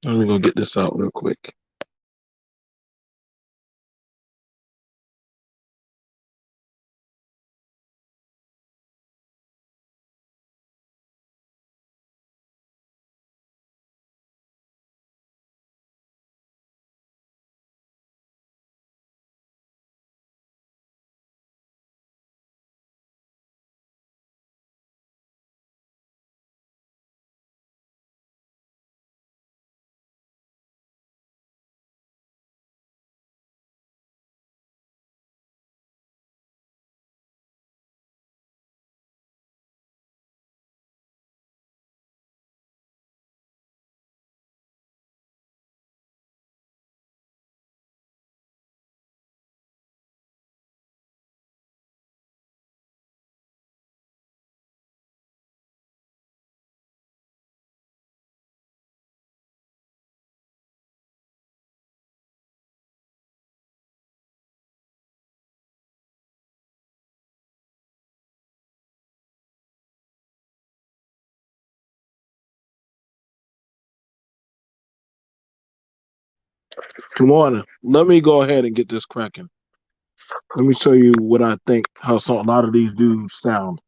Let me go get this out real quick. Good morning. Let me go ahead and get this cracking. Let me show you what I think, how a lot of these dudes sound.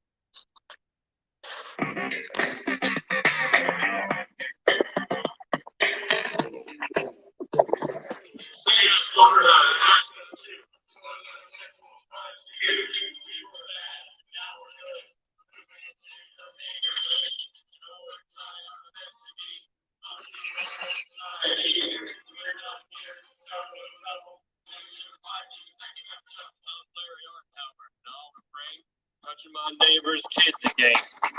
Touching my neighbor's kids again.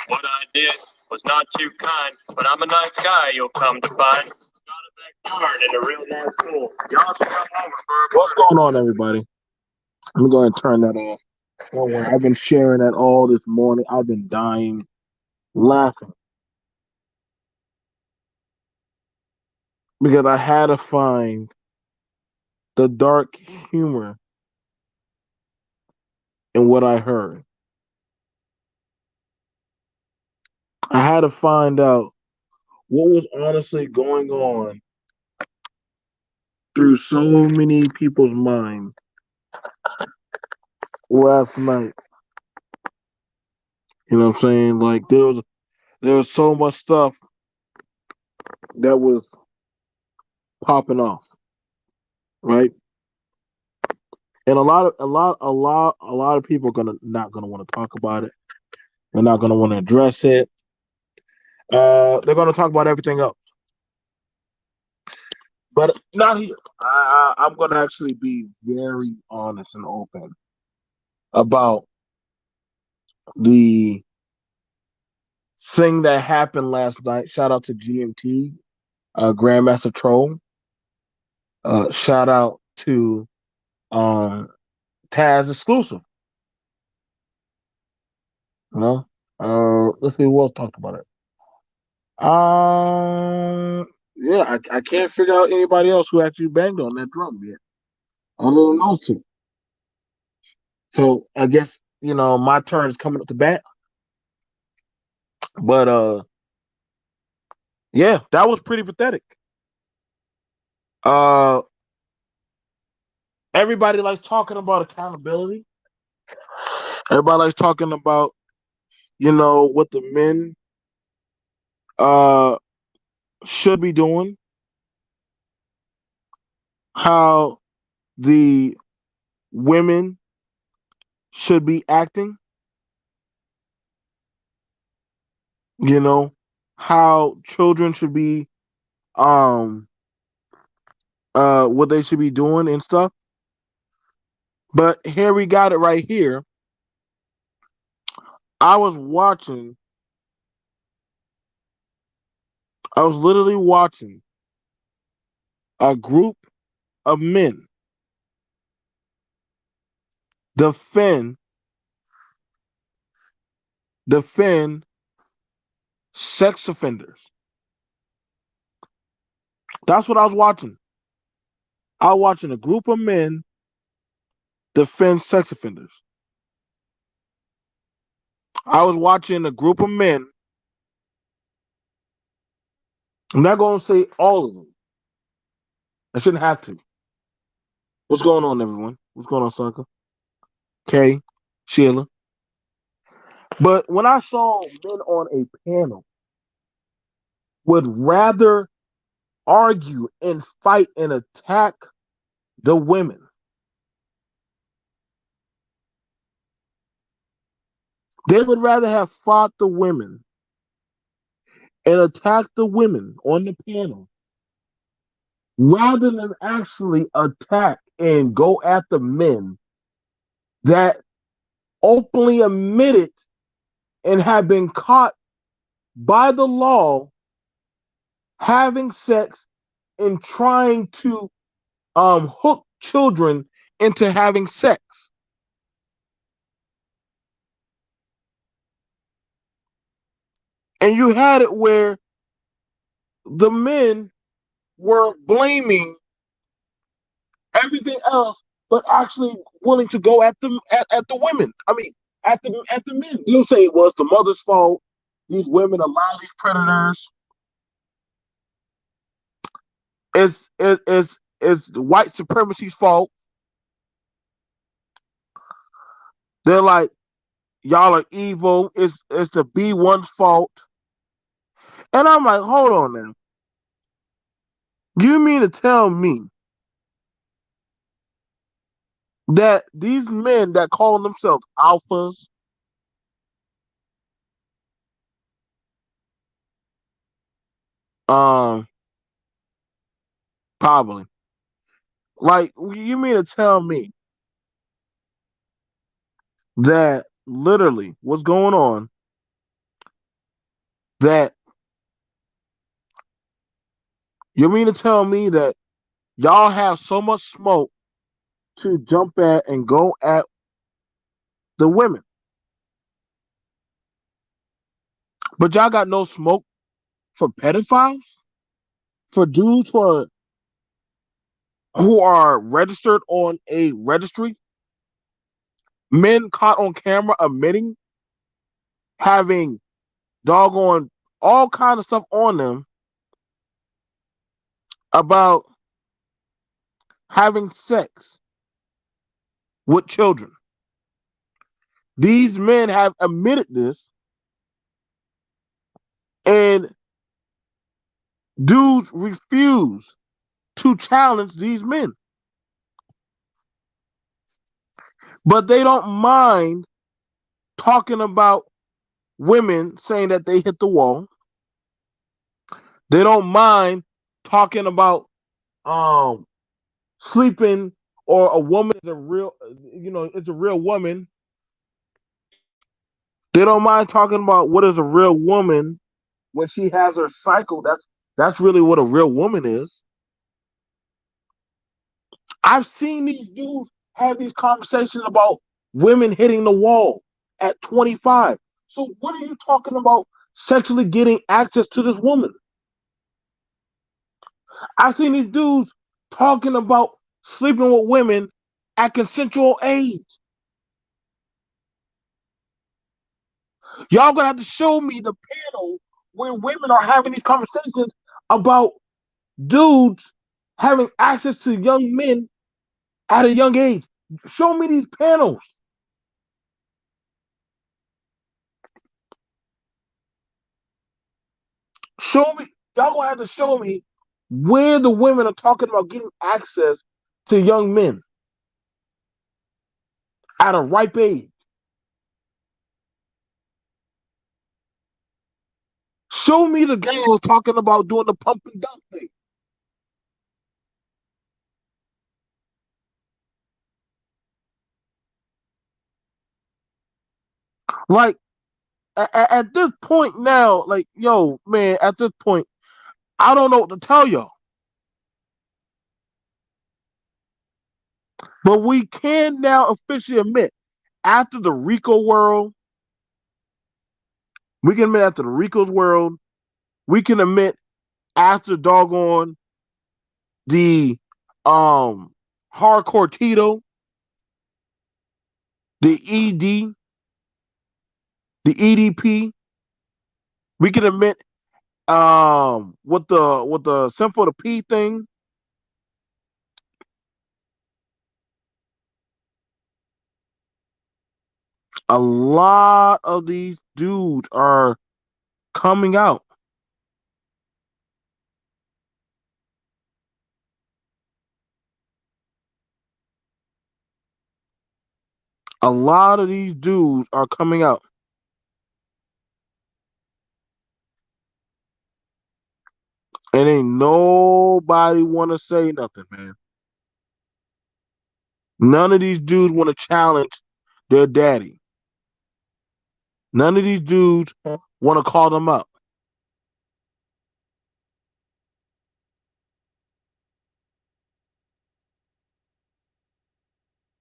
What I did was not too kind, but I'm a nice guy, you'll come to find. Got a backyard and a real nice pool. Y'all should come over for a What's going on, everybody? Let me go ahead and turn that off. Don't worry, I've been sharing that all this morning. I've been dying laughing because I had to find the dark humor in what I heard. I had to find out what was honestly going on through so many people's mind last night. You know what I'm saying? Like there was so much stuff that was popping off, right? And a lot of people are gonna not gonna want to talk about it. They're not gonna want to address it. They're gonna talk about everything else, but not here. I'm gonna actually be very honest and open about the thing that happened last night. Shout out to GMT, Grandmaster Troll. Shout out to um, Taz Exclusive. You know, let's see who else talked about it. Yeah, I can't figure out anybody else who actually banged on that drum yet, other than those two. So I guess my turn is coming up to bat. But yeah, that was pretty pathetic. Uh, everybody likes talking about accountability. Everybody likes talking about what the men uh should be doing, how the women should be acting, how children should be um what they should be doing and stuff. But here we got it right here. I was watching, I was literally watching a group of men defend defend sex offenders. That's what I was watching. I was watching a group of men defend sex offenders. I was watching a group of men. I'm not going to say all of them. I shouldn't have to. What's going on, everyone? What's going on, Sucker? Kay, Sheila. But when I saw men on a panel would rather argue and fight and attack the women, they would rather have fought the women and attacked the women on the panel rather than actually attack and go at the men that openly admitted and have been caught by the law having sex and trying to hook children into having sex. And you had it where the men were blaming everything else, but actually willing to go at them at the women. I mean, at the men. They'll say it was the mother's fault. These women allow these predators. It's the white supremacy's fault. They're like, y'all are evil. It's the B1's fault. And I'm like, hold on now. You mean to tell me that these men that call themselves alphas, um, probably, like, you mean to tell me that literally what's going on, that you mean to tell me that y'all have so much smoke to jump at and go at the women, but y'all got no smoke for pedophiles, for dudes who are registered on a registry, men caught on camera admitting having doggone all kind of stuff on them about having sex with children. These men have admitted this, and dudes refuse to challenge these men. But they don't mind talking about women saying that they hit the wall. They don't mind talking about um sleeping, or a woman is a real, it's a real woman. They don't mind talking about what is a real woman when she has her cycle. That's really what a real woman is. I've seen these dudes have these conversations about women hitting the wall at 25. So what are you talking about sexually getting access to this woman? I've seen these dudes talking about sleeping with women at consensual age. Y'all gonna have to show me the panel where women are having these conversations about dudes having access to young men at a young age. Show me these panels. Show me. Y'all gonna have to show me where the women are talking about getting access to young men at a ripe age. Show me the girls talking about doing the pump and dump thing. Like at this point now, like, yo, man, at this point, I don't know what to tell y'all. But we can now officially admit, after the Rico world, we can admit after the Rico's world, we can admit after doggone the hardcore Tito, the ED, the EDP. We can admit with the symbol the P thing. A lot of these dudes are coming out. A lot of these dudes are coming out. And ain't nobody want to say nothing, man. None of these dudes want to challenge their daddy. None of these dudes want to call them up.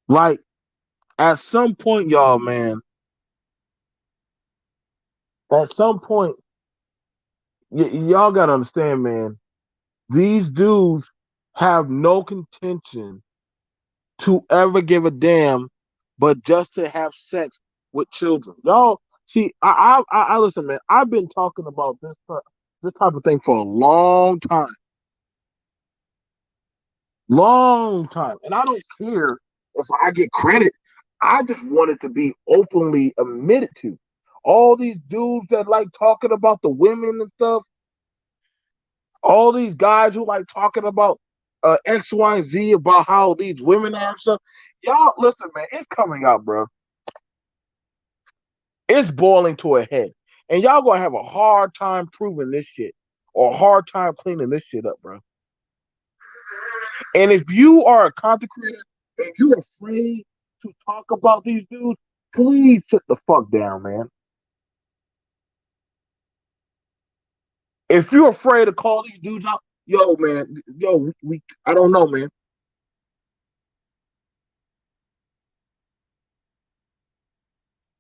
Like, at some point, y'all, man, at some point, y'all got to understand, man, these dudes have no contention to ever give a damn but just to have sex with children. Y'all, see, I listen, man, I've been talking about this type of thing for a long time. Long time. And I don't care if I get credit. I just want it to be openly admitted to. All these dudes that like talking about the women and stuff, all these guys who like talking about X, Y, and Z about how these women are and stuff. Y'all, listen, man, it's coming out, bro. It's boiling to a head. And y'all gonna have a hard time proving this shit or a hard time cleaning this shit up, bro. And if you are a content creator and you're afraid to talk about these dudes, please sit the fuck down, man. If you're afraid to call these dudes out, yo, man, yo, we I don't know, man.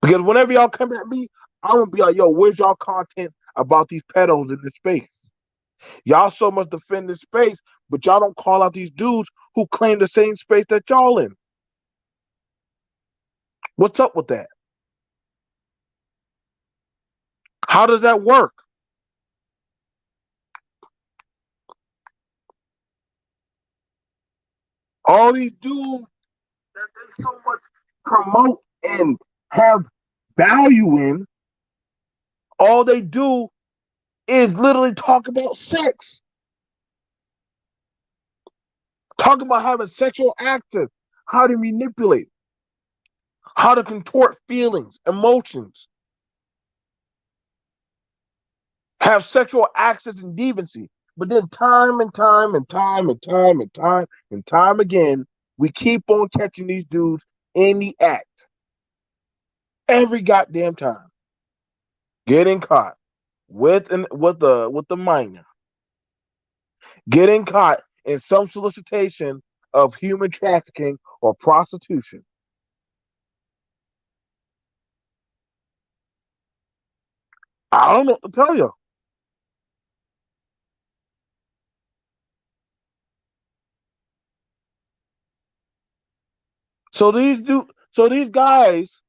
Because whenever y'all come at me, I'm gonna be like, yo, where's y'all content about these pedos in this space? Y'all so much defend this space, but y'all don't call out these dudes who claim the same space that y'all in. What's up with that? How does that work? All these dudes that they so much promote and have value in, all they do is literally talk about sex, talk about having sexual access, how to manipulate, how to contort feelings, emotions, have sexual access and deviancy. But then time and time and time and time and time and time again, we keep on catching these dudes in the act every goddamn time, getting caught with the minor, getting caught in some solicitation of human trafficking or prostitution. I don't know what to tell you. So these guys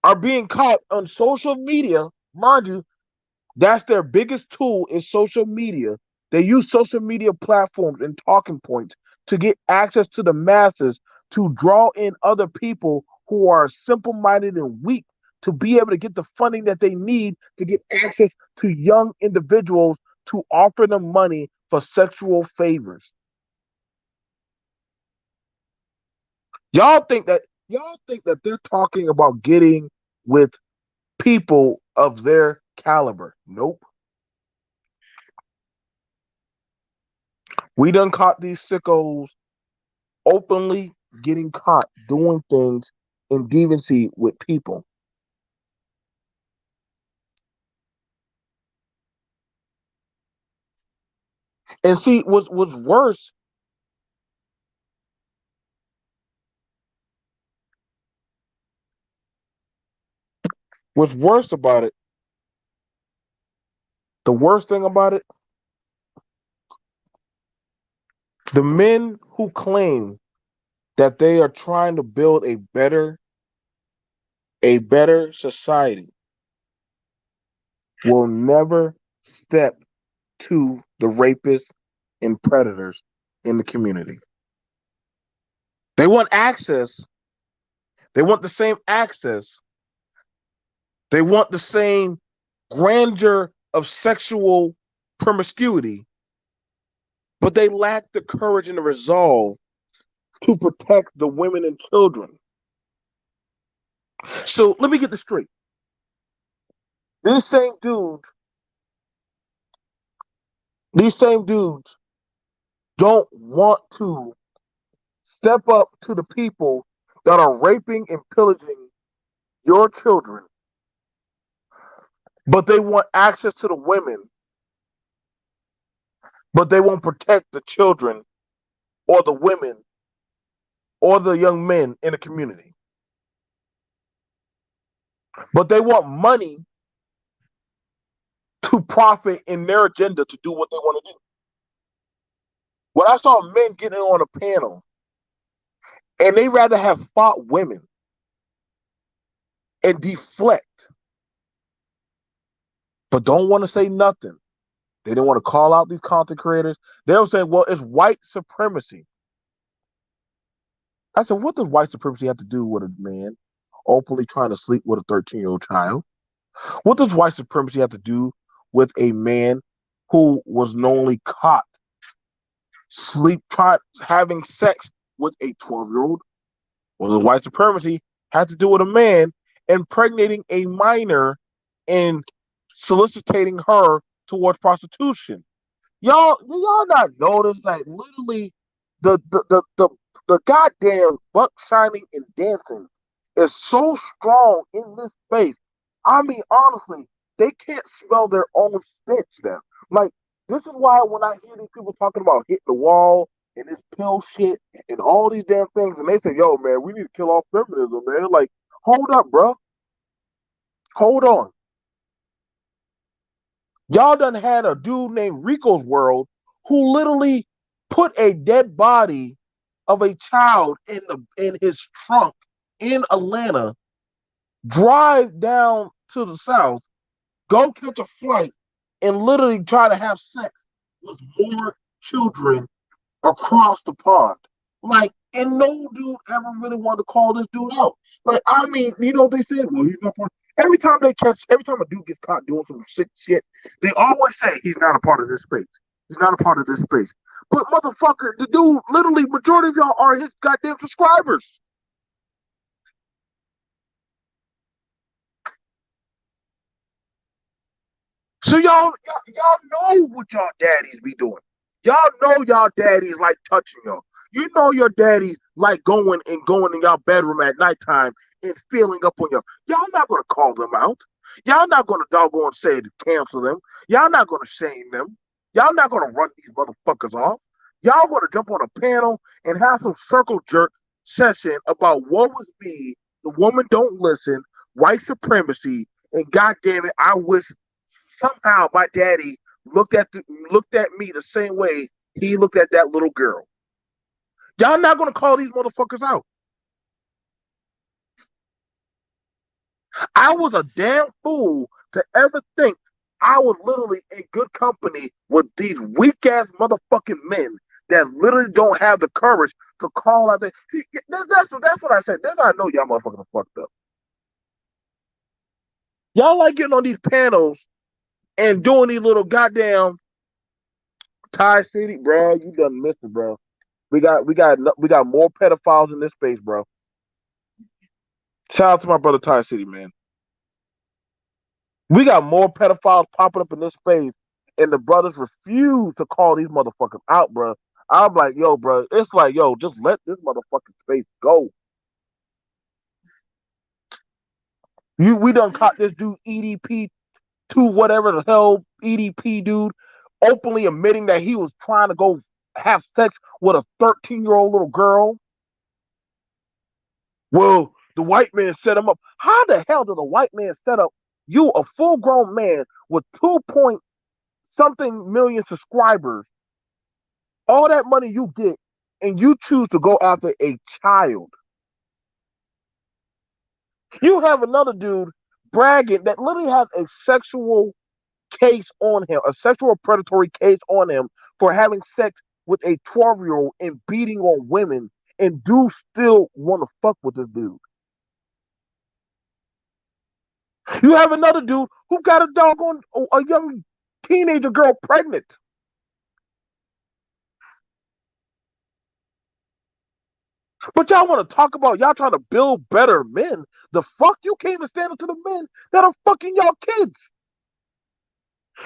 are being caught on social media, mind you. That's their biggest tool is social media. They use social media platforms and talking points to get access to the masses to draw in other people who are simple minded and weak to be able to get the funding that they need to get access to young individuals to offer them money for sexual favors. Y'all think that they're talking about getting with people of their caliber. Nope. We done caught these sickos openly getting caught doing things in deviancy with people. And see, what's worse about it, the worst thing about it, the men who claim that they are trying to build a better A better society will never step to the rapists and predators in the community. They want access. They want the same access. They want the same grandeur of sexual promiscuity, but they lack the courage and the resolve to protect the women and children. So let me get this straight. These same dudes, these same dudes don't want to step up to the people that are raping and pillaging your children, but they want access to the women, but they won't protect the children or the women or the young men in the community. But they want money to profit in their agenda to do what they want to do. When I saw men getting on a panel and they rather have fought women and deflect, but don't want to say nothing. They didn't want to call out these content creators. They were saying, well, it's white supremacy. I said, what does white supremacy have to do with a man openly trying to sleep with a 13-year-old child? What does white supremacy have to do with a man who was knowingly caught having sex with a 12-year-old? Well, the white supremacy had to do with a man impregnating a minor and soliciting her towards prostitution. Y'all, do y'all not notice that literally the goddamn buck shining and dancing is so strong in this space? I mean, honestly, they can't smell their own stench now. Like, this is why when I hear these people talking about hitting the wall and this pill shit and all these damn things, and they say, yo, man, we need to kill off feminism, man. Like, hold up, bro. Hold on. Y'all done had a dude named Rico's World who literally put a dead body of a child in his trunk in Atlanta, drive down to the south, go catch a flight, and literally try to have sex with more children across the pond. Like, and no dude ever really wanted to call this dude out. Like, I mean, you know what they said? Well, he's not part. Every time a dude gets caught doing some sick shit, they always say he's not a part of this space. He's not a part of this space. But motherfucker, the dude, literally, majority of y'all are his goddamn subscribers. So y'all know what y'all daddies be doing. Y'all know y'all daddies like touching y'all. You know your daddies like going in y'all bedroom at nighttime and feeling up on y'all. Y'all not gonna call them out. Y'all not gonna doggone say to cancel them. Y'all not gonna shame them. Y'all not gonna run these motherfuckers off. Y'all gonna jump on a panel and have some circle jerk session about what was me, the woman don't listen, white supremacy, and goddamn it, I wish somehow my daddy looked at me the same way he looked at that little girl. Y'all not gonna call these motherfuckers out. I was a damn fool to ever think I was literally in good company with these weak ass motherfucking men that literally don't have the courage to call out. That's what I said. That's how I know y'all motherfuckers are fucked up. Y'all like getting on these panels and doing these little goddamn Tie City, bro. You done missed it, bro. We got more pedophiles in this space, bro. Shout out to my brother Ty City, man. We got more pedophiles popping up in this space, and the brothers refuse to call these motherfuckers out, bro. I'm like, yo, bro. It's like, yo, just let this motherfucking space go. We done caught this dude EDP to whatever the hell EDP dude openly admitting that he was trying to go have sex with a 13-year-old little girl. Well, the white man set him up. How the hell did the white man set up you, a full grown man with 2 point something million subscribers, all that money you get, and you choose to go after a child? You have another dude bragging that literally has a sexual case on him, a sexual predatory case on him for having sex with a 12-year-old and beating on women, and dudes still want to fuck with this dude. You have another dude who got a doggone a young teenager girl pregnant. But y'all want to talk about y'all trying to build better men. The fuck you can't even stand up to the men that are fucking y'all kids.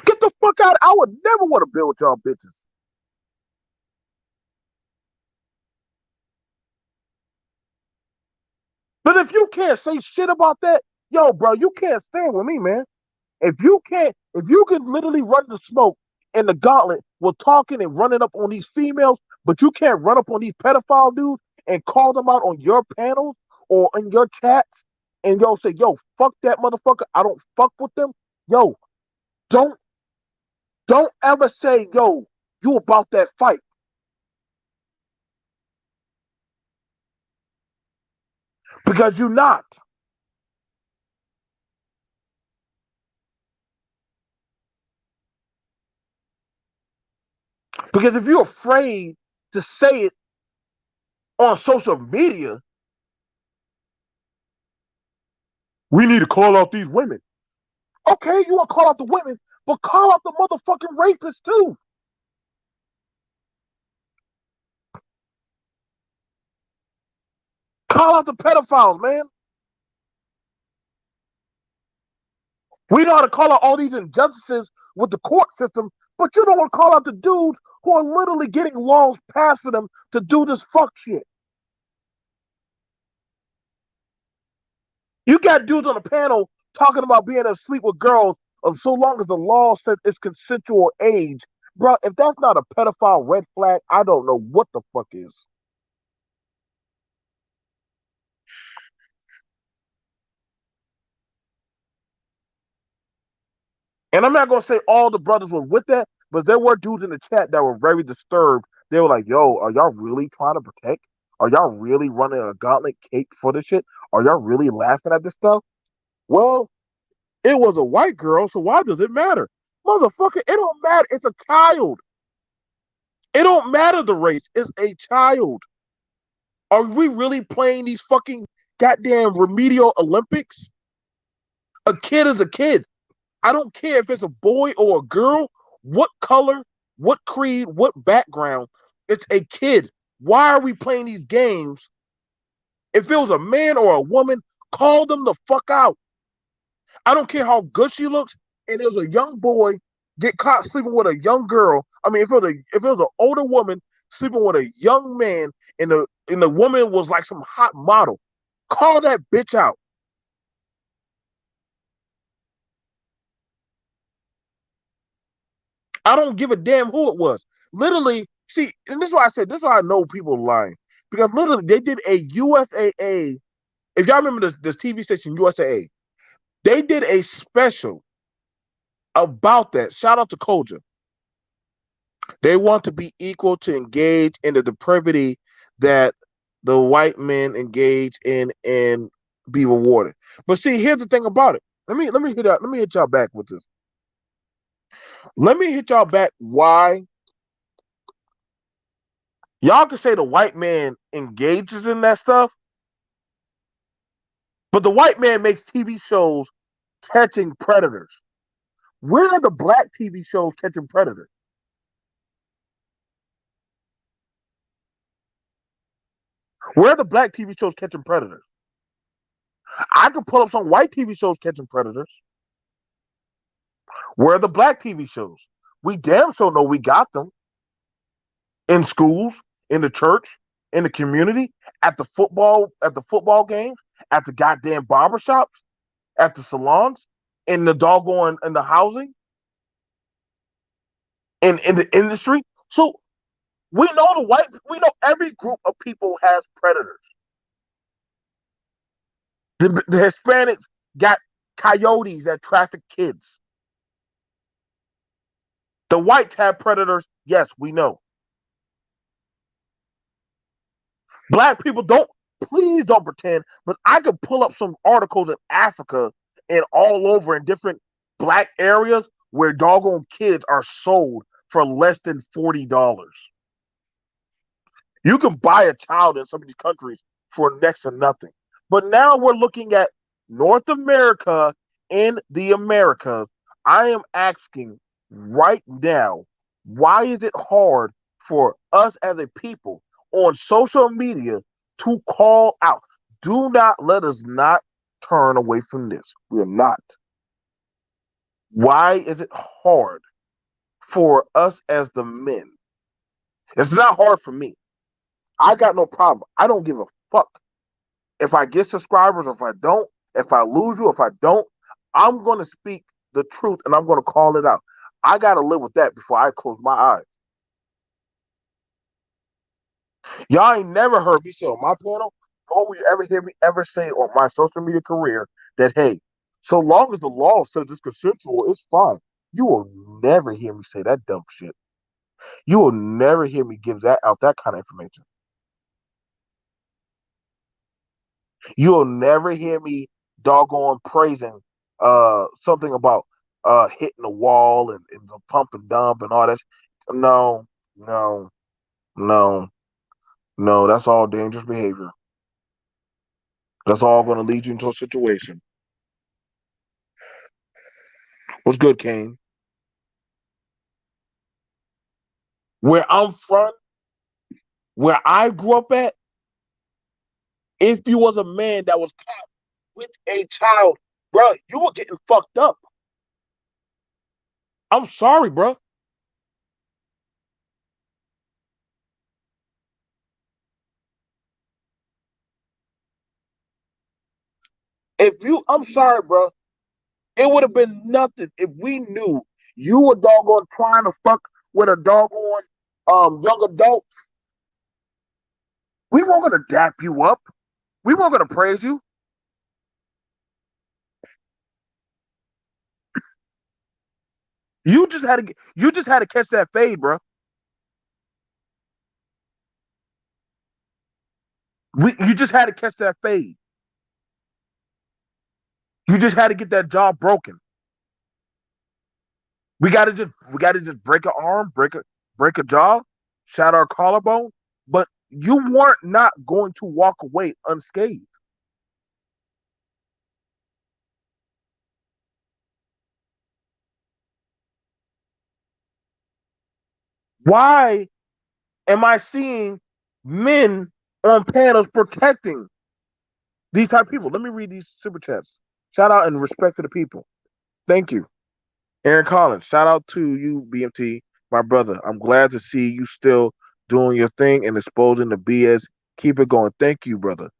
Get the fuck out. I would never want to build with y'all bitches. But if you can't say shit about that, yo, bro, you can't stand with me, man. If you can literally run the smoke and the gauntlet with talking and running up on these females, but you can't run up on these pedophile dudes and call them out on your panels or in your chats and yo say, yo, fuck that motherfucker. I don't fuck with them. Yo, don't don't ever say, yo, you about that fight. Because you're not. Because if you're afraid to say it on social media, we need to call out these women. Okay, you want to call out the women, but call out the motherfucking rapists too. Call out the pedophiles, man. We know how to call out all these injustices with the court system, but you don't want to call out the dudes who are literally getting laws passed for them to do this fuck shit. You got dudes on the panel talking about being asleep with girls of so long as the law says it's consensual age. Bro, if that's not a pedophile red flag, I don't know what the fuck is. And I'm not gonna say all the brothers were with that, but there were dudes in the chat that were very disturbed. They were like, "Yo, are y'all really trying to protect? Are y'all really running a gauntlet cake for this shit? Are y'all really laughing at this stuff?" Well, it was a white girl, so why does it matter, motherfucker? It don't matter. It's a child. It don't matter the race. It's a child. Are we really playing these fucking goddamn remedial Olympics? A kid is a kid. I don't care if it's a boy or a girl, what color, what creed, what background. It's a kid. Why are we playing these games? If it was a man or a woman, call them the fuck out. I don't care how good she looks. And there's a young boy get caught sleeping with a young girl. I mean, if it was an older woman sleeping with a young man, and the woman was like some hot model, call that bitch out. I don't give a damn who it was. Literally, see, and this is why I said this is why I know people lying. Because literally they did a USAA. If y'all remember this TV station USAA, they did a special about that. Shout out to Koja. They want to be equal to engage in the depravity that the white men engage in and be rewarded. But see, here's the thing about it. Let me hit y'all back with this. Let me hit y'all back why y'all can say the white man engages in that stuff, but the white man makes TV shows catching predators. Where are the black TV shows catching predators? Where are the black TV shows catching predators? I could pull up some white TV shows catching predators. Where are the black TV shows? We damn sure know we got them in schools, in the church, in the community, at the football games, at the goddamn barbershops, at the salons, in the doggone in the housing, in the industry. So we know every group of people has predators. The Hispanics got coyotes that traffic kids. The whites have predators. Yes, we know. Black people don't. please don't pretend, but I could pull up some articles in Africa and all over in different black areas where doggone kids are sold for less than $40. You can buy a child in some of these countries for next to nothing. But now we're looking at North America and the Americas. I am asking right now, why is it hard for us as a people on social media to call out? Do not let us not turn away from this. We're not. Why is it hard for us as the men? It's not hard for me. I got no problem. I don't give a fuck if I get subscribers or if I don't, if I lose you, if I don't. I'm going to speak the truth and I'm going to call it out. I got to live with that before I close my eyes. Y'all ain't never heard me say on my panel, nor will you ever hear me ever say on my social media career that, hey, so long as the law says it's consensual, it's fine. You will never hear me say that dumb shit. You will never hear me give that out that kind of information. You'll never hear me doggone praising something about hitting the wall and the pump and dump and all that. No, no, no, no. That's all dangerous behavior. That's all going to lead you into a situation. What's good, Kane? Where I'm from, where I grew up at, if you was a man that was caught with a child, bro, you were getting fucked up. I'm sorry, bro. I'm sorry, bro. It would have been nothing if we knew you were doggone trying to fuck with a doggone young adult. We weren't gonna dap you up. We weren't gonna praise you. You just had to catch that fade, bro. You just had to catch that fade. You just had to get that jaw broken. We gotta just break an arm, break a jaw, shatter our collarbone. But you weren't not going to walk away unscathed. Why am I seeing men on panels protecting these type of people? Let me read these super chats. Shout out and respect to the people. Thank you. Aaron Collins, shout out to you, BMT, my brother. I'm glad to see you still doing your thing and exposing the BS. Keep it going. Thank you, brother.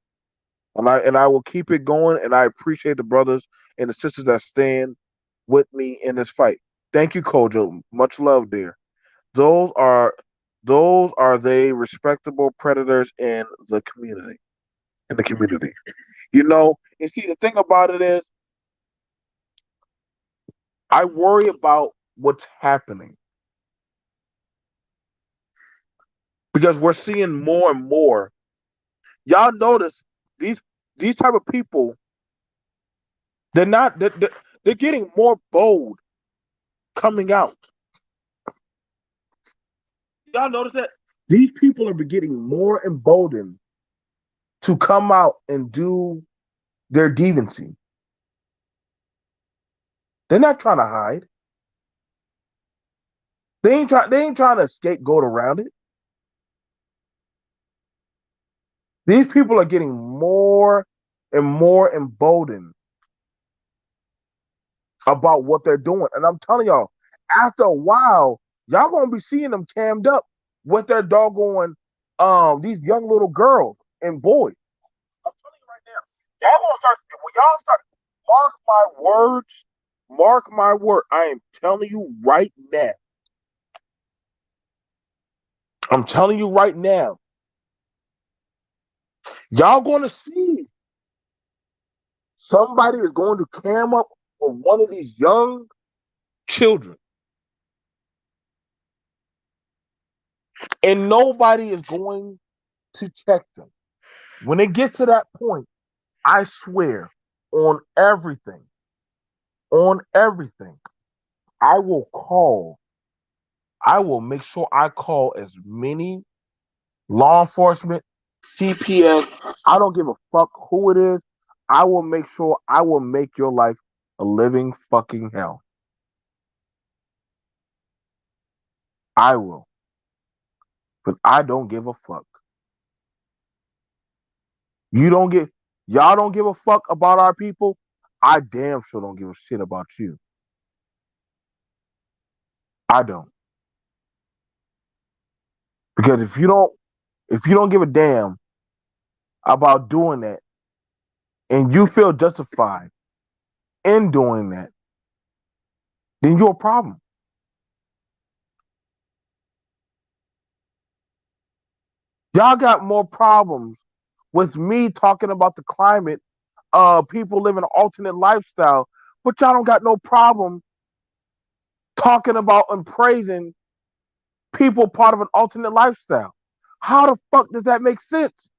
And I will keep it going. And I appreciate the brothers and the sisters that stand with me in this fight. Thank you, Kojo. Much love, dear. Those are those are they respectable predators in the community. In the community. You see, the thing about it is, I worry about what's happening because we're seeing more and more. Y'all notice these these type of people, they're not they're getting more bold coming out. Y'all notice that these people are getting more emboldened to come out and do their deviancy. They're not trying to hide. They ain't trying to scapegoat around it. These people are getting more and more emboldened about what they're doing. And I'm telling y'all, after a while, y'all gonna be seeing them cammed up with their doggone these young little girls and boys. I'm telling you right now, y'all gonna start when y'all start mark my words, mark my word. I am telling you right now. I'm telling you right now, y'all gonna see somebody is going to cam up with one of these young children, and nobody is going to check them. When it gets to that point, I swear on everything, I will call. I will make sure I call as many law enforcement, CPS. I don't give a fuck who it is. I will make sure I will make your life a living fucking hell. I will. But I don't give a fuck. You don't get y'all don't give a fuck about our people. I damn sure don't give a shit about you. I don't. Because if you don't give a damn about doing that and you feel justified in doing that, then you're a problem. Y'all got more problems with me talking about the climate, people living an alternate lifestyle, but y'all don't got no problem talking about and praising people part of an alternate lifestyle. How the fuck does that make sense?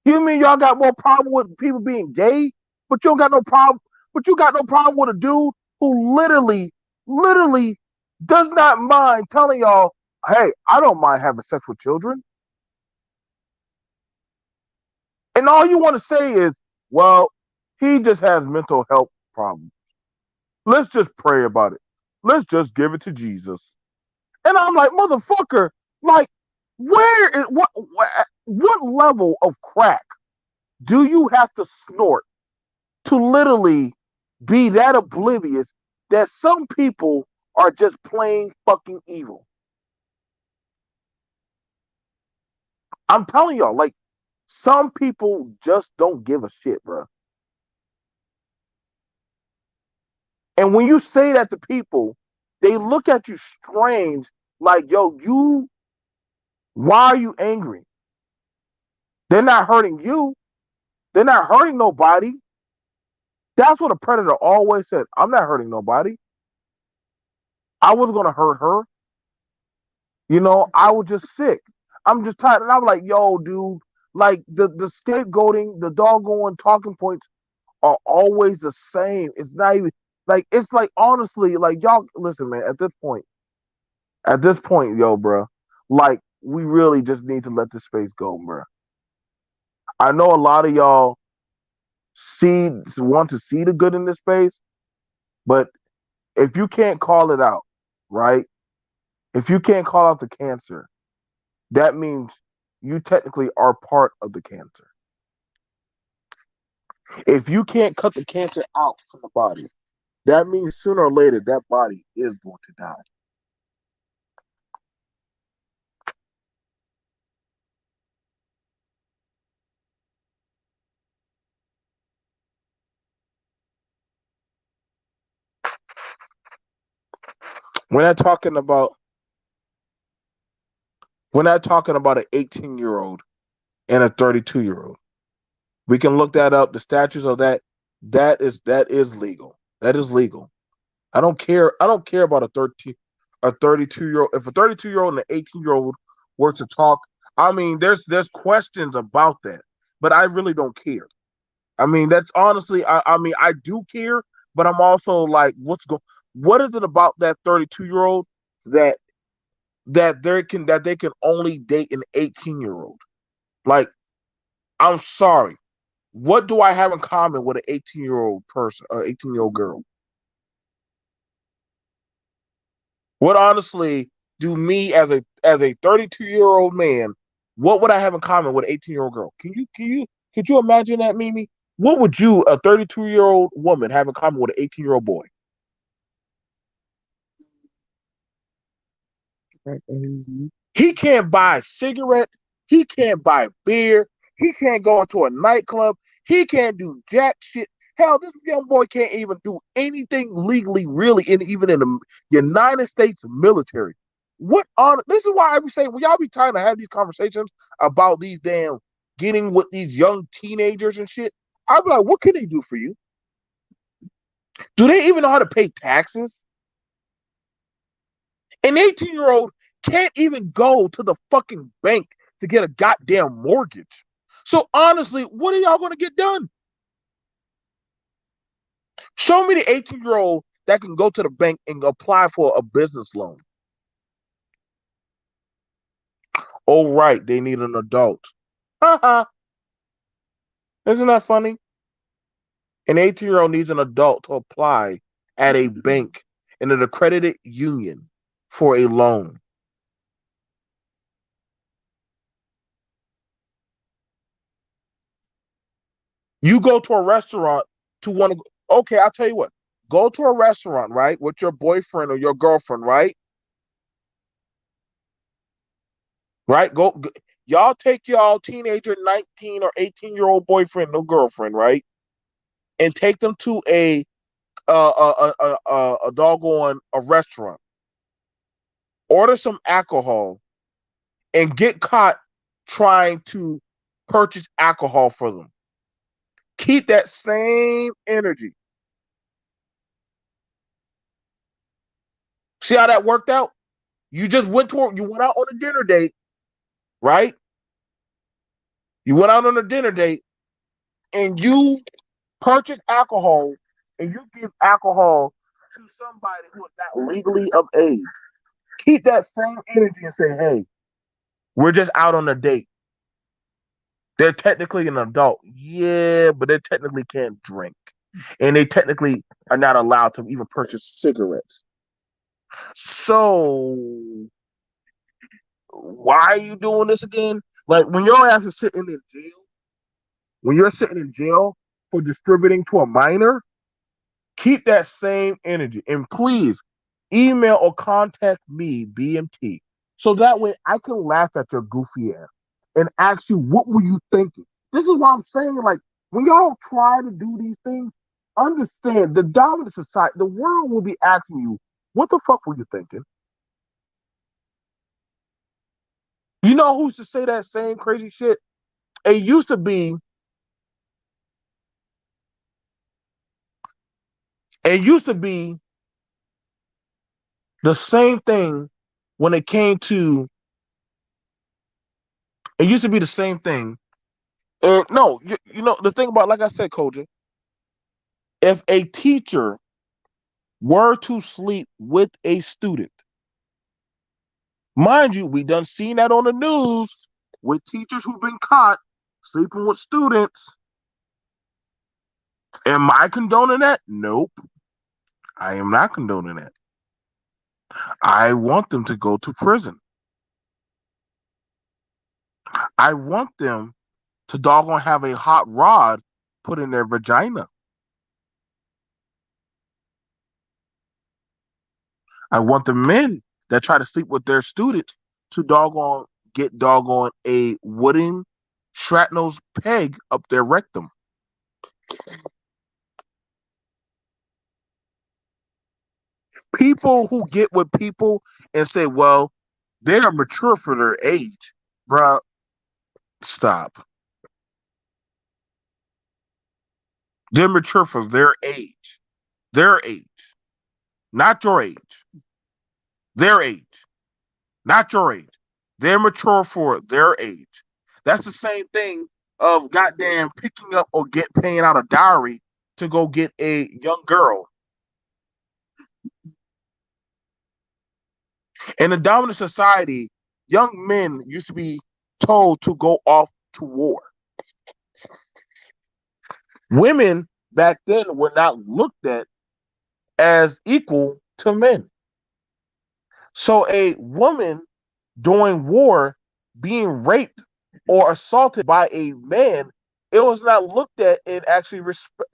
You mean y'all got more problem with people being gay, but you don't got no problem, but you got no problem with a dude who literally does not mind telling y'all, hey, I don't mind having sex with children. And all you want to say is, well, he just has mental health problems. Let's just pray about it. Let's just give it to Jesus. And I'm like, motherfucker, like, where is what level of crack do you have to snort to literally be that oblivious that some people are just plain fucking evil? I'm telling y'all, like, some people just don't give a shit, bro. And when you say that to people, they look at you strange, like, yo, why are you angry? They're not hurting you. They're not hurting nobody. That's what a predator always said. I'm not hurting nobody. I wasn't going to hurt her. I was just sick. I'm just tired. And I'm like, yo, dude, like the scapegoating, the doggone talking points are always the same. It's not even like, it's like, honestly, like, y'all, listen, man, at this point, yo, bro, like, we really just need to let this space go, bro. I know a lot of y'all want to see the good in this space, but if you can't call it out, right? If you can't call out the cancer, that means you technically are part of the cancer. If you can't cut the cancer out from the body, that means sooner or later that body is going to die. We're not talking about we're not talking about an 18-year-old and a 32-year-old. We can look that up. The statutes of that, that is legal. That is legal. I don't care. I don't care about a 32-year-old. If a 32-year-old and an 18-year-old were to talk, I mean, there's questions about that, but I really don't care. I mean, that's honestly, I mean, I do care, but I'm also like, what is it about that 32-year-old that they can only date an 18-year-old? Like, I'm sorry. What do I have in common with an 18-year-old person or 18-year-old girl? What honestly do me as a 32-year-old man, what would I have in common with an 18-year-old girl? Could you imagine that, Mimi? What would you, a 32-year-old woman, have in common with an 18-year-old boy? He can't buy a cigarette. He can't buy beer. He can't go into a nightclub. He can't do jack shit. Hell, this young boy can't even do anything legally, really, even in the United States military. What on? This is why I be saying when y'all be trying to have these conversations about these damn getting with these young teenagers and shit. I be like, what can they do for you? Do they even know how to pay taxes? An 18-year-old can't even go to the fucking bank to get a goddamn mortgage. So honestly, what are y'all going to get done? Show me the 18-year-old that can go to the bank and apply for a business loan. Oh, right, they need an adult. Haha. Isn't that funny? An 18-year-old needs an adult to apply at a bank in an accredited union for a loan. You go to a restaurant to want to, okay, I'll tell you what. Go to a restaurant, right, with your boyfriend or your girlfriend, right? Right? Y'all take y'all teenager 19 or 18-year-old boyfriend or girlfriend, right? And take them to a doggone a restaurant. Order some alcohol and get caught trying to purchase alcohol for them. Keep that same energy. See how that worked out? You just you went out on a dinner date, right? You went out on a dinner date and you purchase alcohol and you give alcohol to somebody who is not legally of age. Keep that same energy and say, hey, we're just out on a date. They're technically an adult. Yeah, but they technically can't drink. And they technically are not allowed to even purchase cigarettes. So why are you doing this again? Like when your ass is sitting in jail, when you're sitting in jail for distributing to a minor, keep that same energy. And please email or contact me, BMT, so that way I can laugh at your goofy ass and ask you, what were you thinking? This is what I'm saying. Like, when y'all try to do these things, understand the dominant society, the world will be asking you, what the fuck were you thinking? You know who used to say that same crazy shit? It used to be, it used to be the same thing when it came to, it used to be the same thing. And no, you know, the thing about, like I said, Koja, if a teacher were to sleep with a student, mind you, we done seen that on the news with teachers who've been caught sleeping with students. Am I condoning that? Nope. I am not condoning that. I want them to go to prison. I want them to doggone have a hot rod put in their vagina. I want the men that try to sleep with their students to doggone get doggone a wooden shrapnel peg up their rectum. People who get with people and say, well, they are mature for their age, bruh, stop. They're mature for their age, not your age, their age, not your age. They're mature for their age. That's the same thing of goddamn picking up or paying out a dowry to go get a young girl. In a dominant society, young men used to be told to go off to war. Women back then were not looked at as equal to men. So a woman during war being raped or assaulted by a man, it was not looked at and actually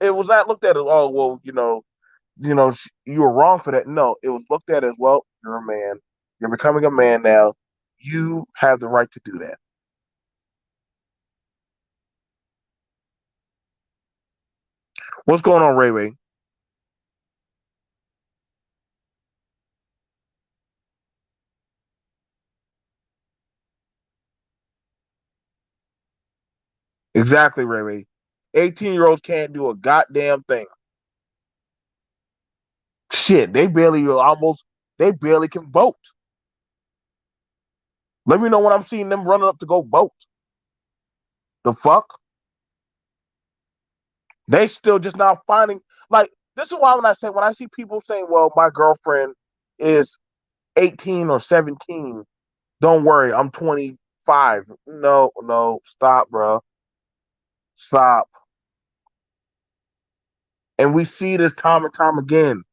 it was not looked at as, oh well, you were wrong for that. No, it was looked at as, well, you're a man, you're becoming a man now, you have the right to do that. What's going on, Ray Ray? Exactly, Ray Ray. 18-year-olds can't do a goddamn thing. Shit, they barely can vote. Let me know when I'm seeing them running up to go vote. The fuck? They still just now finding, like, this is why when I see people saying, well, my girlfriend is 18 or 17, don't worry, I'm 25. No, no, stop, bro. Stop. And we see this time and time again.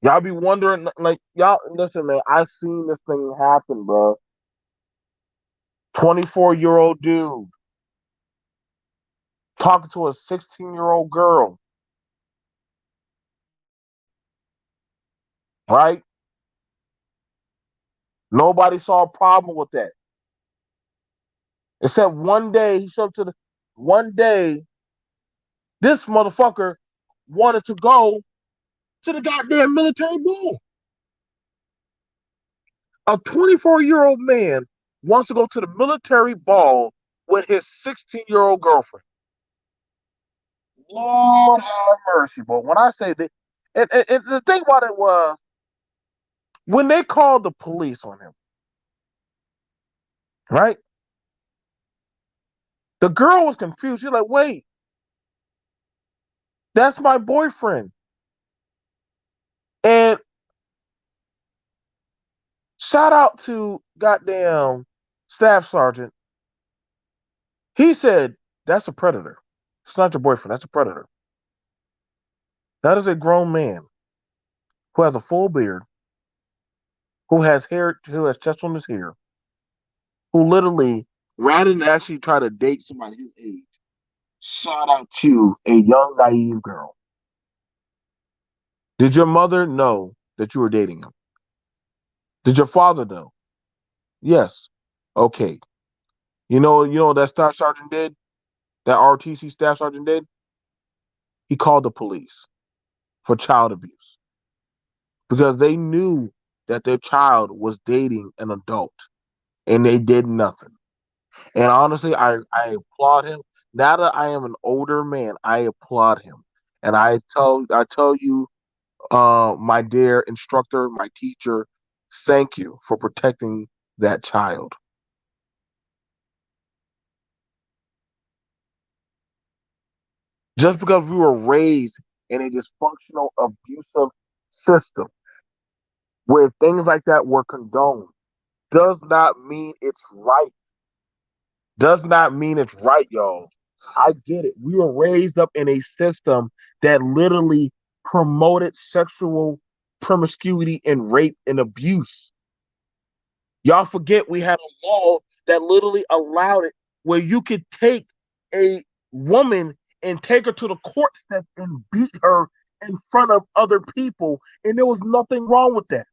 Y'all be wondering, like, y'all, listen, man, I've seen this thing happen, bro. 24-year-old dude talking to a 16-year-old girl, right? Nobody saw a problem with that. Except one day he showed up to the one day this motherfucker wanted to go to the goddamn military ball. A 24-year-old man wants to go to the military ball with his 16-year-old girlfriend. Lord have mercy, but when I say that, and the thing about it was when they called the police on him, right? The girl was confused. She's like, wait, that's my boyfriend. And shout out to goddamn staff sergeant. He said, that's a predator. It's not your boyfriend. That's a predator. That is a grown man who has a full beard, who has hair, who has chest on his hair, who literally, rather than actually try to date somebody his age, shout out to a young, naive girl. Did your mother know that you were dating him? Did your father know? Yes. Okay. You know what that staff sergeant did? That RTC staff sergeant did? He called the police for child abuse because they knew that their child was dating an adult and they did nothing. And honestly, I applaud him. Now that I am an older man, I applaud him. And I tell you, my dear instructor, my teacher, thank you for protecting that child. Just because we were raised in a dysfunctional, abusive system where things like that were condoned does not mean it's right. Does not mean it's right, y'all. I get it. We were raised up in a system that literally promoted sexual promiscuity and rape and abuse. Y'all forget we had a law that literally allowed it where you could take a woman and take her to the court step and beat her in front of other people, and there was nothing wrong with that.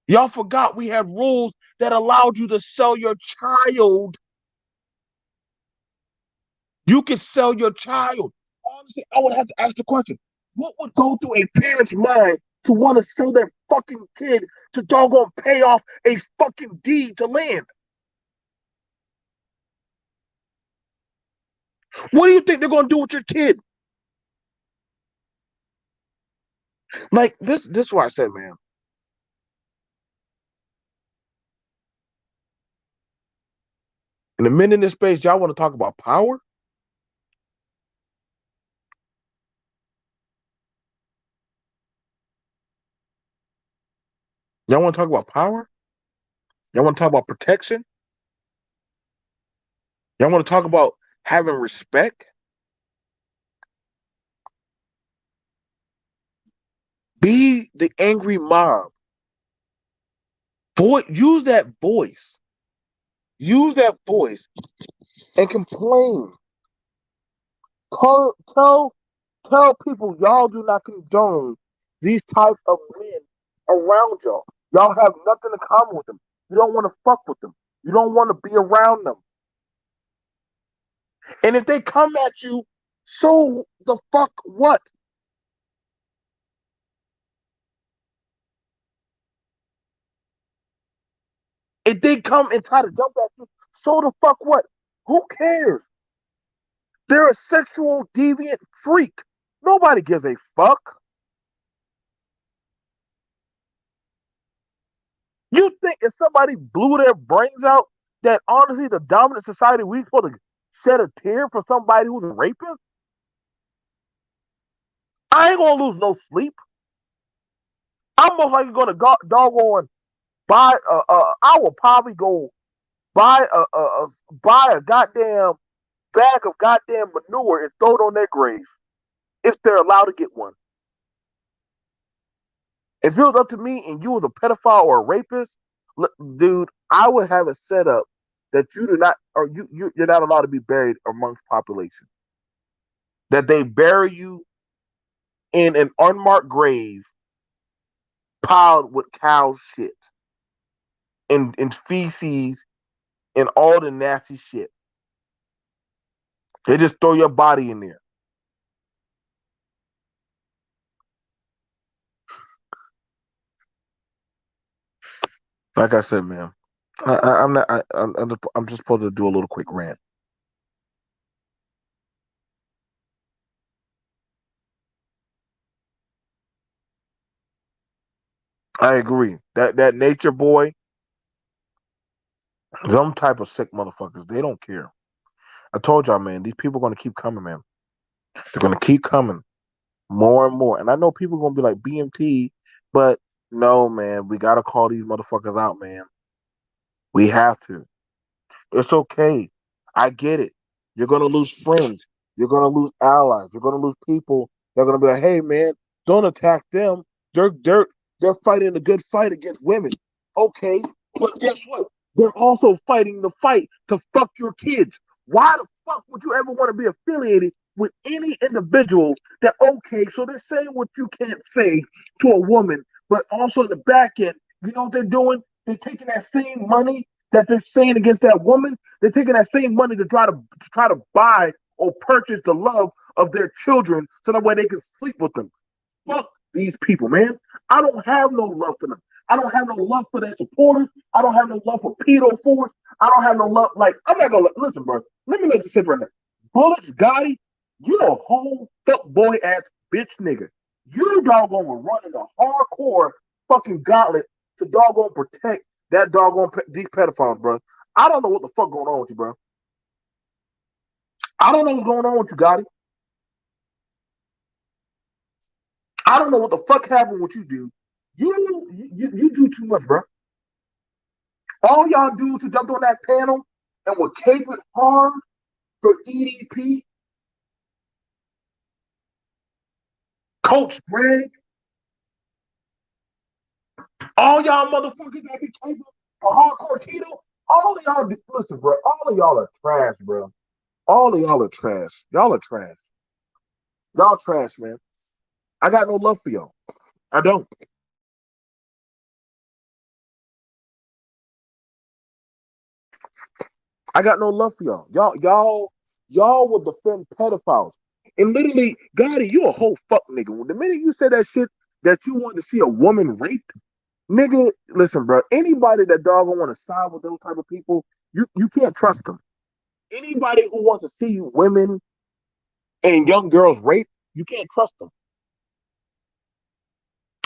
Y'all forgot we had rules that allowed you to sell your child. You could sell your child. Honestly, I would have to ask the question: what would go through a parent's mind to want to sell their fucking kid to doggone pay off a fucking deed to land? What do you think they're gonna do with your kid? Like this is what I said, man. In a minute in this space, y'all want to talk about power? Y'all want to talk about power? Y'all want to talk about protection? Y'all want to talk about having respect? Be the angry mob. Use that voice. Use that voice and complain. Tell, tell, tell people y'all do not condone these types of men around y'all. Y'all have nothing in common with them. You don't want to fuck with them. You don't want to be around them. And if they come at you, so the fuck what? If they come and try to jump at you, so the fuck what? Who cares? They're a sexual deviant freak. Nobody gives a fuck. think if somebody blew their brains out, that honestly the dominant society we supposed to shed a tear for somebody who's a rapist? I ain't gonna lose no sleep. I'm most likely gonna doggone buy I will probably go buy buy a goddamn bag of goddamn manure and throw it on their grave if they're allowed to get one. If it was up to me and you was a pedophile or a rapist, dude, I would have it set up that you do not, or you're not allowed to be buried amongst population. That they bury you in an unmarked grave piled with cow shit and feces and all the nasty shit. They just throw your body in there. Like I said, man, I'm not. I'm just supposed to do a little quick rant. I agree that nature boy, some type of sick motherfuckers. They don't care. I told y'all, man. These people are gonna keep coming, man. They're gonna keep coming more and more. And I know people are gonna be like BMT, but no, man. We gotta call these motherfuckers out, man. We have to. It's okay. I get it. You're gonna lose friends. You're gonna lose allies. You're gonna lose people. They're gonna be like, hey man, don't attack them. They're fighting a good fight against women. Okay, but guess what? They're also fighting the fight to fuck your kids. Why the fuck would you ever want to be affiliated with any individual that okay, so they're saying what you can't say to a woman, but also in the back end, you know what they're doing? They're taking that same money that they're saying against that woman, they're taking that same money to try to buy or purchase the love of their children so that way they can sleep with them. Fuck these people, man. I don't have no love for them. I don't have no love for their supporters. I don't have no love for pedo force. I don't have no love. Like, I'm not gonna listen, bro. Let me let you sit right now. Bullets, Gotti, you a whole fuck boy ass bitch nigga. You doggone were running a hardcore fucking gauntlet to doggone protect that doggone these pedophiles, bro. I don't know what the fuck going on with you, bro. I don't know what's going on with you, Gotti. I don't know what the fuck happened with you, dude. You do too much, bro. All y'all dudes who jumped on that panel and were caping hard for EDP, Coach Greg, all y'all motherfuckers that be caping for hardcore Tito, all of y'all, listen, bro, all of y'all are trash, bro. All of y'all are trash. Y'all are trash. Y'all trash, man. I got no love for y'all. I don't. I got no love for y'all. Y'all will defend pedophiles. And literally, Gotti, you a whole fuck nigga. The minute you said that shit that you want to see a woman raped, nigga, listen, bro. Anybody that dog want to side with those type of people, you can't trust them. Anybody who wants to see women and young girls raped, you can't trust them.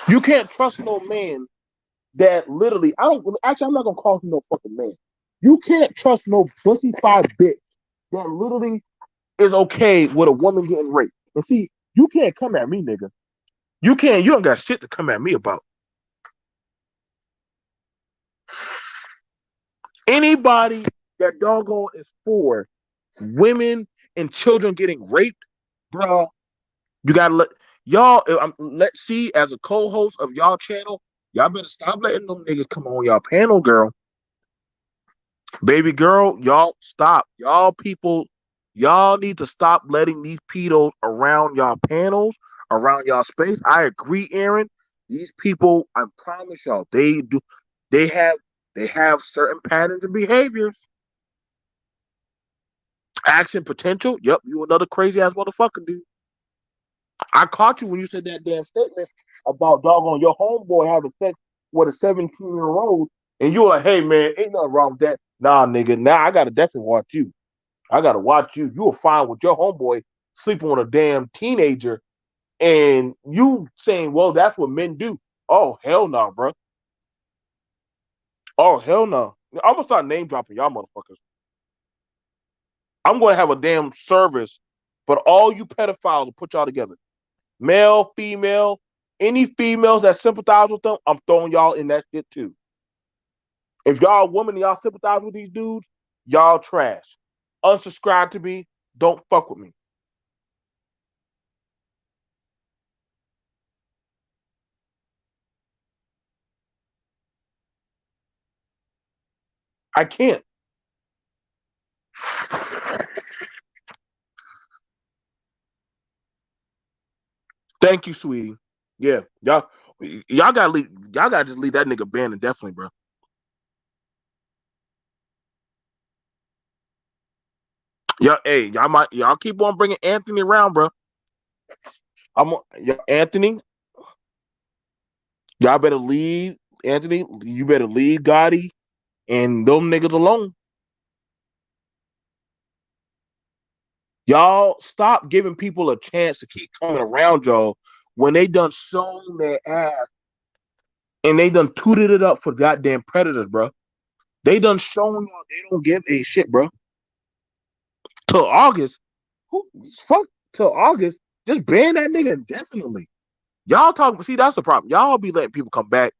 You can't trust no man that literally. I don't actually. I'm not gonna call him no fucking man. You can't trust no pussy-fied bitch that literally is okay with a woman getting raped. And see, you can't come at me, nigga. You can't. You don't got shit to come at me about. Anybody that doggone is for women and children getting raped, bro, you gotta let y'all. Let's see, as a co-host of y'all channel, y'all better stop letting them niggas come on y'all panel, girl. Baby girl, y'all stop. Y'all people, y'all need to stop letting these pedos around y'all panels, around y'all space. I agree, Aaron. These people, I promise y'all, they have they have certain patterns and behaviors. Action potential. Yep, you another crazy ass motherfucker, dude. I caught you when you said that damn statement about doggone your homeboy having sex with a 17-year-old, and you were like, hey man, ain't nothing wrong with that. Nah, nigga, now I gotta definitely watch you. I gotta watch you. You were fine with your homeboy sleeping with a damn teenager, and you saying, well, that's what men do. Oh, hell no, bro. Oh hell no! I'm gonna start name dropping y'all motherfuckers. I'm gonna have a damn service, but all you pedophiles will put y'all together. Male, female, any females that sympathize with them, I'm throwing y'all in that shit too. If y'all a woman and y'all sympathize with these dudes, y'all trash. Unsubscribe to me. Don't fuck with me. I can't. Thank you, sweetie. Yeah, y'all gotta leave. Y'all gotta just leave that nigga banned indefinitely, bro. Y'all keep on bringing Anthony around, bro. Anthony. Y'all better leave Anthony. You better leave Gotti and them niggas alone. Y'all stop giving people a chance to keep coming around y'all when they done shown their ass and they done tooted it up for goddamn predators, bro. They done shown y'all they don't give a shit, bro. Till August, who fuck till August? Just ban that nigga indefinitely. Y'all talk. See, that's the problem. Y'all be letting people come back.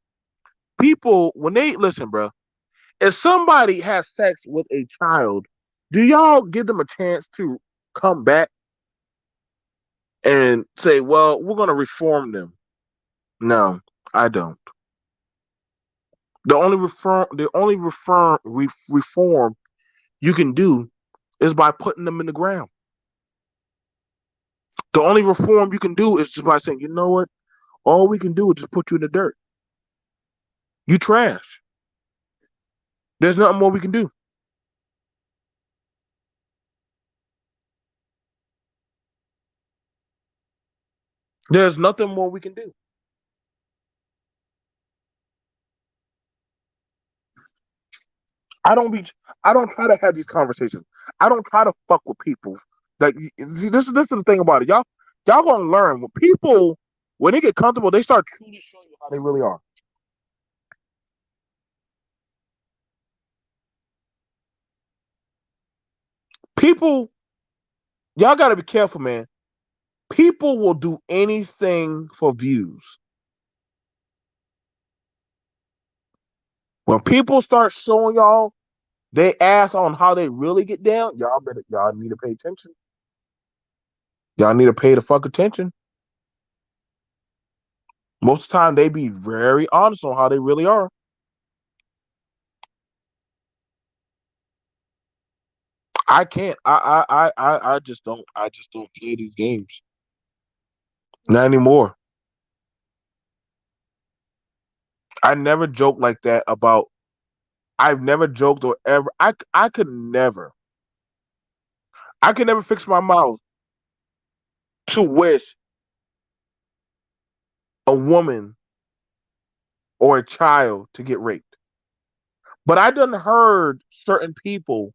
People when they listen, bro. If somebody has sex with a child, do y'all give them a chance to come back and say, "Well, we're gonna reform them"? No, I don't. The only reform you can do is by putting them in the ground. The only reform you can do is just by saying, you know what? All we can do is just put you in the dirt. You trash. There's nothing more we can do. There's nothing more we can do. I don't be. I don't try to have these conversations. I don't try to fuck with people. Like see, this is the thing about it. Y'all gonna learn when people when they get comfortable, they start truly showing you how they really are. People, y'all got to be careful, man. People will do anything for views. When people start showing y'all they ass on how they really get down, y'all need to pay attention. Y'all need to pay the fuck attention. Most of the time they be very honest on how they really are. I can't. I just don't play these games. Not anymore. I never joke like that about I've never joked or ever I could never fix my mouth to wish a woman or a child to get raped. But I done heard certain people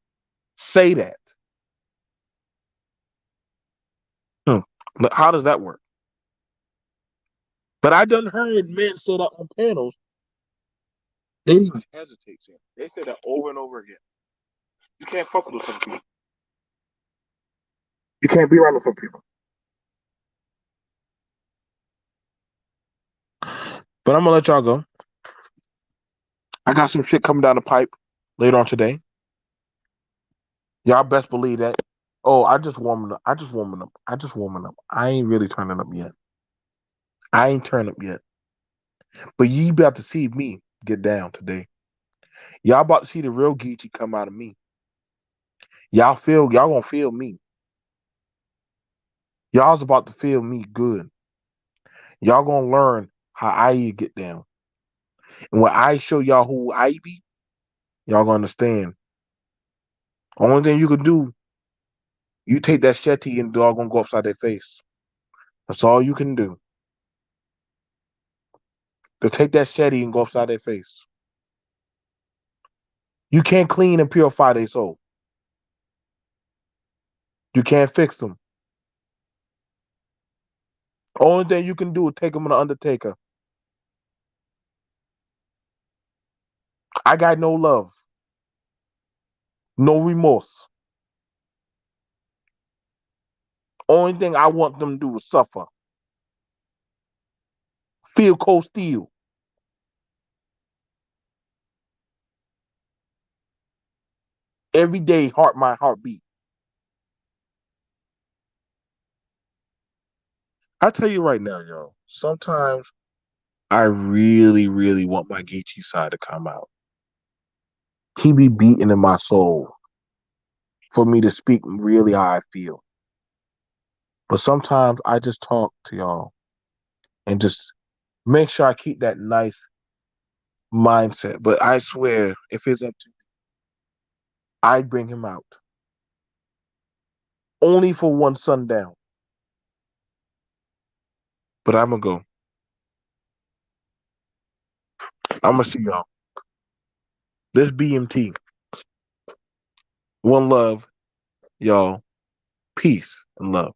say that. Hmm. How does that work? But I done heard men say that on panels. They didn't even hesitate saying it. They say that over and over again. You can't fuck with some people. You can't be around with some people. But I'm gonna let y'all go. I got some shit coming down the pipe later on today. Y'all best believe that. Oh, I just warming up. I just warming up. I just warming up. I ain't really turning up yet. I ain't turning up yet. But you about to see me get down today. Y'all about to see the real Geechee come out of me. Y'all gonna feel me. Y'all's about to feel me good. Y'all gonna learn how I get down. And when I show y'all who I be, y'all gonna understand. Only thing you can do, you take that shetty and dog gonna go upside their face. That's all you can do. To take that shetty and go upside their face. You can't clean and purify their soul. You can't fix them. Only thing you can do is take them to the Undertaker. I got no love, no remorse. Only thing I want them to do is suffer. Feel cold steel. Every day, my heartbeat. I tell you right now, yo, sometimes I really, really want my Geechee side to come out. He be beating in my soul for me to speak really how I feel. But sometimes I just talk to y'all and just make sure I keep that nice mindset. But I swear, if it's up to me, I'd bring him out. Only for one sundown. But I'm going to go. I'm going to see y'all. This BMT. One love, y'all. Peace and love.